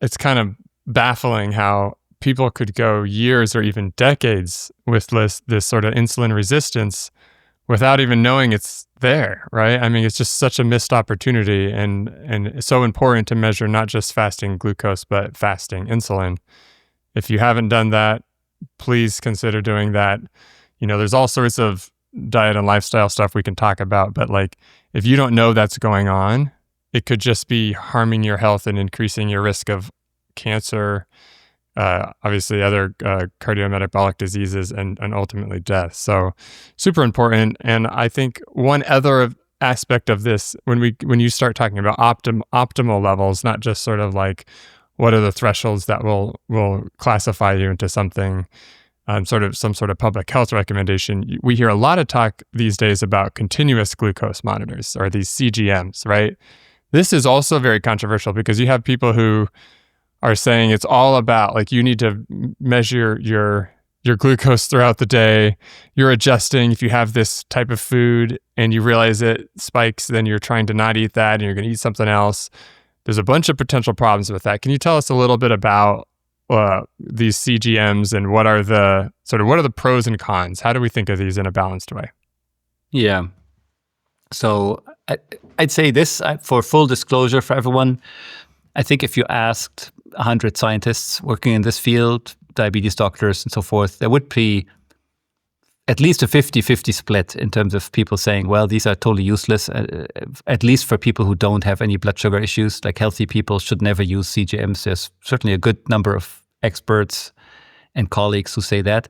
it's kind of baffling how people could go years or even decades with this sort of insulin resistance without even knowing it's there, right? I mean, it's just such a missed opportunity, and it's so important to measure not just fasting glucose, but fasting insulin. If you haven't done that, please consider doing that. There's all sorts of diet and lifestyle stuff we can talk about, but like, if you don't know that's going on, it could just be harming your health and increasing your risk of cancer, obviously other cardiometabolic diseases, and ultimately death. So super important. And I think one other aspect of this, when you start talking about optimal levels, not just sort of like what are the thresholds that will classify you into something, some sort of public health recommendation. We hear a lot of talk these days about continuous glucose monitors, or these CGMs, right? This is also very controversial because you have people who are saying it's all about, like, you need to measure your glucose throughout the day. You're adjusting. If you have this type of food and you realize it spikes, then you're trying to not eat that and you're going to eat something else. There's a bunch of potential problems with that. Can you tell us a little bit about these CGMs and what are the pros and cons? How do we think of these in a balanced way? Yeah. So I'd say this, for full disclosure for everyone, I think if you asked 100 scientists working in this field, diabetes doctors and so forth, there would be at least a 50-50 split in terms of people saying, well, these are totally useless, at least for people who don't have any blood sugar issues. Like, healthy people should never use CGMs. There's certainly a good number of experts and colleagues who say that.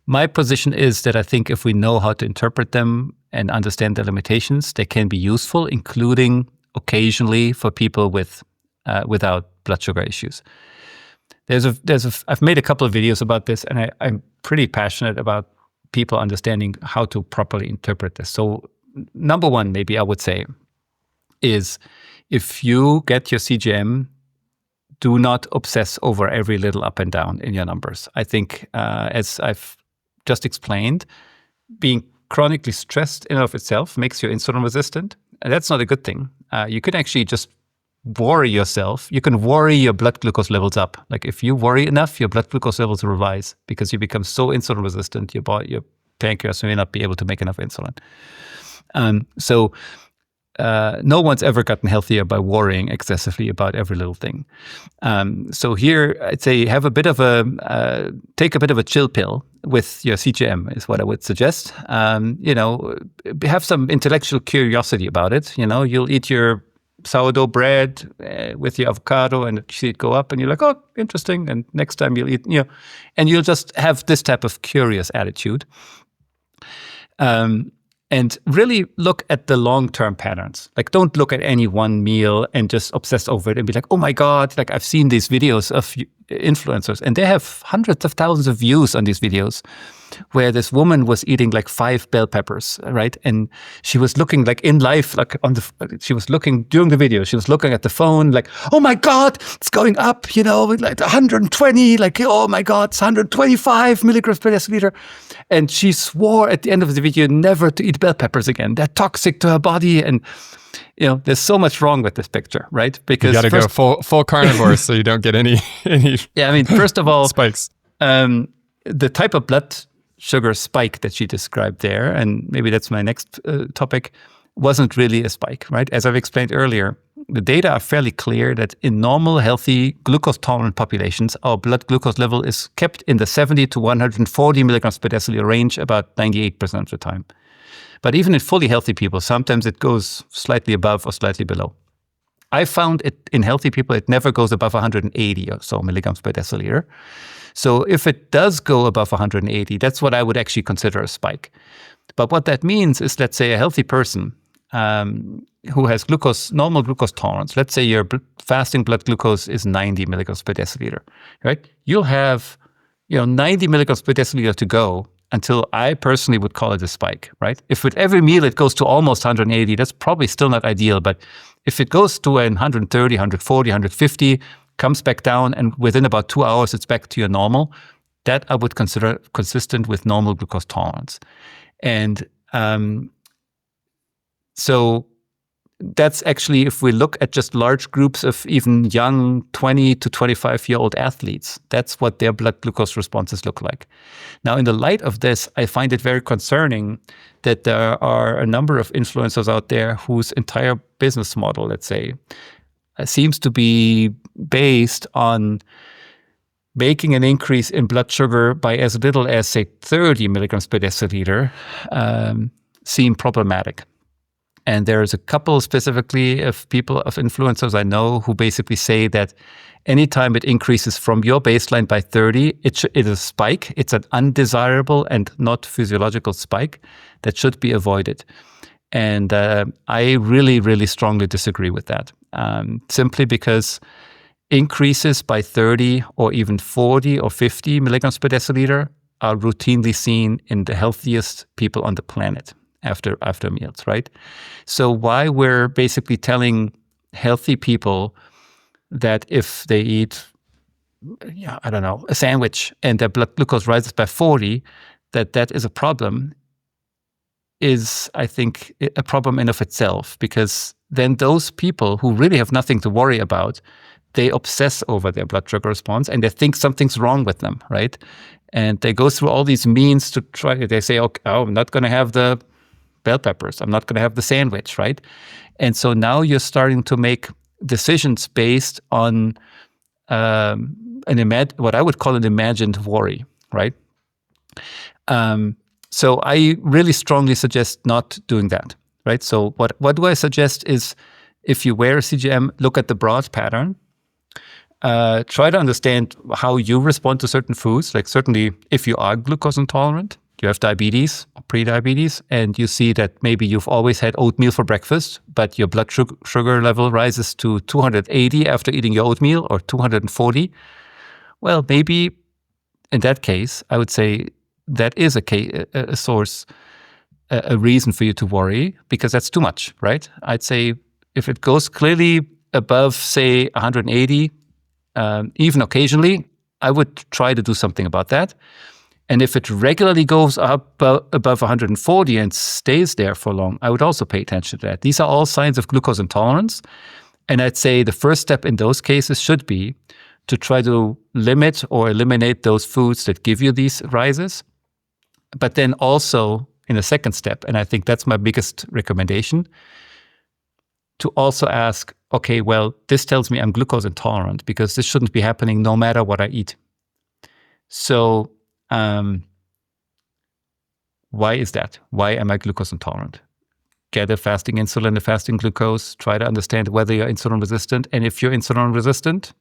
My position is that I think if we know how to interpret them and understand their limitations, they can be useful, including occasionally for people without blood sugar issues. I've made a couple of videos about this, and I'm pretty passionate about people understanding how to properly interpret this. So number one, maybe I would say, is if you get your CGM, do not obsess over every little up and down in your numbers. I think, as I've just explained, being chronically stressed in and of itself makes you insulin resistant. And that's not a good thing. You can actually just worry yourself. You can worry your blood glucose levels up. Like, if you worry enough, your blood glucose levels will rise because you become so insulin resistant, your pancreas may not be able to make enough insulin. So no one's ever gotten healthier by worrying excessively about every little thing. So here, I'd say take a bit of a chill pill with your CGM is what I would suggest. Have some intellectual curiosity about it. You'll eat your sourdough bread with your avocado and see it go up, and you're like, oh, interesting. And next time you'll eat, and you'll just have this type of curious attitude. And really look at the long-term patterns. Like, don't look at any one meal and just obsess over it and be like, oh my God, like, I've seen these videos of influencers, and they have hundreds of thousands of views on these videos where this woman was eating like 5 bell peppers, right? And she was looking like in life, like she was looking during the video, she was looking at the phone like, oh my God, it's going up, like 120, like, oh my God, it's 125 milligrams per deciliter. And she swore at the end of the video never to eat bell peppers again. They're toxic to her body. And, there's so much wrong with this picture, right? Because you got to go full carnivore so you don't get any. Yeah, I mean, first of all, spikes. The type of blood sugar spike that she described there, and maybe that's my next topic, wasn't really a spike, right? As I've explained earlier, the data are fairly clear that in normal, healthy, glucose-tolerant populations, our blood glucose level is kept in the 70 to 140 milligrams per deciliter range about 98% of the time. But even in fully healthy people, sometimes it goes slightly above or slightly below. I found it in healthy people, it never goes above 180 or so milligrams per deciliter. So if it does go above 180, that's what I would actually consider a spike. But what that means is, let's say a healthy person who has normal glucose tolerance, let's say your fasting blood glucose is 90 milligrams per deciliter, right? You'll have 90 milligrams per deciliter to go until I personally would call it a spike, right? If with every meal it goes to almost 180, that's probably still not ideal. But if it goes to 130, 140, 150, comes back down, and within about 2 hours it's back to your normal, that I would consider consistent with normal glucose tolerance. And so that's actually, if we look at just large groups of even young 20 to 25-year-old athletes, that's what their blood glucose responses look like. Now, in the light of this, I find it very concerning that there are a number of influencers out there whose entire business model, let's say, seems to be based on making an increase in blood sugar by as little as, say, 30 milligrams per deciliter seem problematic. And there's a couple specifically of people, of influencers I know, who basically say that anytime it increases from your baseline by 30, it is a spike. It's an undesirable and not physiological spike that should be avoided. And I really, really strongly disagree with that, simply because increases by 30 or even 40 or 50 milligrams per deciliter are routinely seen in the healthiest people on the planet after meals, right? So why we're basically telling healthy people that if they eat, I don't know, a sandwich and their blood glucose rises by 40, that is a problem, is, I think, a problem in of itself, because then those people who really have nothing to worry about, they obsess over their blood sugar response and they think something's wrong with them, right? And they go through all these means to try. They say, okay, I'm not going to have the bell peppers. I'm not going to have the sandwich, right? And so now you're starting to make decisions based on what I would call an imagined worry, right? So I really strongly suggest not doing that, right? So what do I suggest is, if you wear a CGM, look at the broad pattern. Try to understand how you respond to certain foods. Like, certainly if you are glucose intolerant, you have diabetes or pre-diabetes, and you see that maybe you've always had oatmeal for breakfast, but your blood sugar level rises to 280 after eating your oatmeal, or 240. Well, maybe in that case, I would say that is a source, a reason for you to worry, because that's too much, right? I'd say if it goes clearly above, say, 180, even occasionally, I would try to do something about that. And if it regularly goes up above 140 and stays there for long, I would also pay attention to that. These are all signs of glucose intolerance. And I'd say the first step in those cases should be to try to limit or eliminate those foods that give you these rises. But then also, in a second step, and I think that's my biggest recommendation, to also ask, okay, well, this tells me I'm glucose intolerant, because this shouldn't be happening no matter what I eat. So why is that? Why am I glucose intolerant? Get a fasting insulin, a fasting glucose. Try to understand whether you're insulin resistant. And if you're insulin resistant,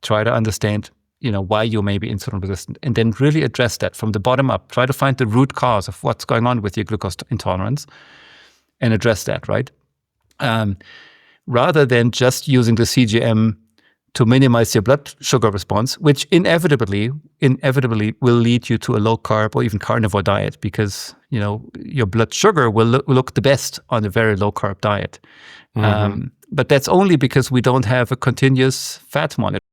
try to understand, why you may be insulin resistant, and then really address that from the bottom up. Try to find the root cause of what's going on with your glucose intolerance and address that, right? Rather than just using the CGM to minimize your blood sugar response, which inevitably will lead you to a low carb or even carnivore diet, because your blood sugar will look the best on a very low carb diet. Mm-hmm. But that's only because we don't have a continuous fat monitor.